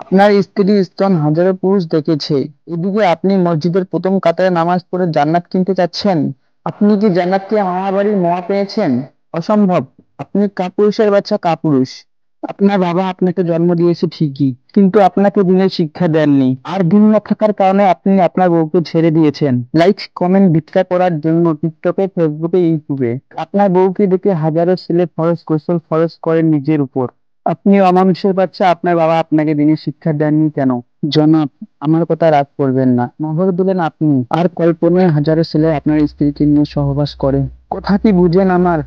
আপনার স্ত্রীর স্তন হাজারো পুরুষ দেখেছে, এদিকে আপনি মসজিদের প্রথম কাতারে নামাজ পড়ে জান্নাত কিনতে চাচ্ছেন। আপনি কি জান্নাতকে মামাবাড়ির মোয়া পেয়েছেন? অসম্ভব। আপনি কাপুরুষের বাচ্চা, কাপুরুষ। আপনার বাবা আপনাকে জন্ম দিয়েছে ঠিকই, কিন্তু আপনাকে দিনের শিক্ষা দেননি, আর দিন না থাকার কারণে আপনি আপনার বউকে ছেড়ে দিয়েছেন লাইক কমেন্ট ভিক্ষা করার জন্য টিকটকে, ফেসবুকে, ইউটিউবে। আপনার বউকে দেখে হাজারো ছেলে ফরজ গোসল ফরজ করেন নিজের উপর। আপনি অমানুষের বাচ্চা, আপনার বাবা আপনাকে দিনের শিক্ষা দেননি কেন? জনাব, আমার কথা রাগ করবেন না, নহর দিলেন আপনি, আর কল্পনায় হাজারো ছেলে আপনার স্ত্রীকে নিয়ে সহবাস করে। কথা কি বুঝেন আমার?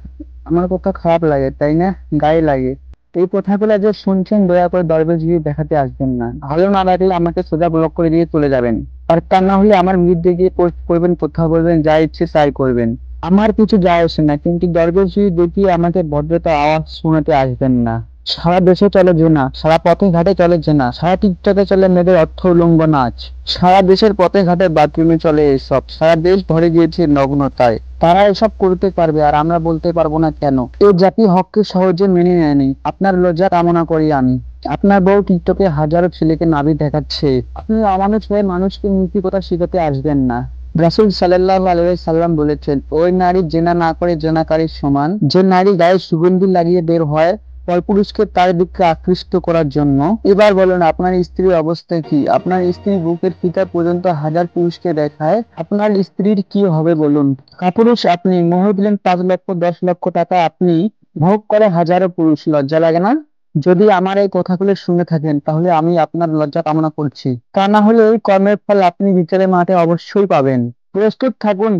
আমার কথা খারাপ লাগে তাই না? গায়ে লাগে। এই কথাগুলো যে শুনছেন, দয়া করে দরবেশগিরি দেখাতে আসবেন না। ভালো না লাগলে আমাকে সোজা ব্লক করে দিয়ে চলে যাবেন। আর তা না হলে আমার বিরুদ্ধে গিয়ে পোস্ট করবেন, কথা বলবেন, যা ইচ্ছে তাই করবেন। আমার কিছু যায় আসে না, কিন্তু দরবেশগিরি দেখিয়ে আমাকে ভদ্রতা আওয়াজ শোনাতে আসবেন না। সারা দেশে চলে জেনা, সারা পথে ঘাটে চলে জেনা, সারা টিকটকে চলে মেয়েদের অর্থ উলঙ্গ নাচ, সারা দেশের পথে ঘাটে বাথরুমে চলে এসব, সারা দেশ ভরে গিয়েছে নগ্নতায়। তারা এসব করতে পারবে আর আমরা বলতে পারবো না কেন? এই জাতি হককে সহজে মেনে নেয়নি। আপনার লজ্জা কামনা করি আমি। আপনার বউ টিকটকে হাজারো ছেলেকে নাভি দেখাচ্ছে। আপনি অমানুষ হয়ে মানুষকে নীতিকথা শিখাতে আসবেন না। রাসূল সাল্লাল্লাহু আলাইহি সাল্লাম বলেছেন, ওই নারী জেনা না করে জেনাকারীর সমান, যে নারী গায়ে সুগন্ধি লাগিয়ে বের হয় পরপুরুষকে তার দিকে আকৃষ্ট করার জন্য। এবার বলুন, আপনার স্ত্রীর অবস্থা কি? আপনার স্ত্রী বুকের ফিতা পর্যন্ত হাজার পুরুষকে দেখায়, আপনার স্ত্রীর কি হবে বলুন? কাপুরুষ আপনি, মোহর দিলেন 5 লক্ষ 10 লক্ষ টাকা, আপনি ভোগ করে হাজারো পুরুষ। লজ্জা লাগে না? যদি আমার এই কথাগুলো শুনে থাকেন তাহলে আমি আপনার লজ্জা কামনা করছি। তা না হলে এই কর্মের ফল আপনি বিচারের মাঠে অবশ্যই পাবেন। প্রস্তুত থাকুন।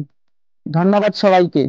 ধন্যবাদ সবাইকে।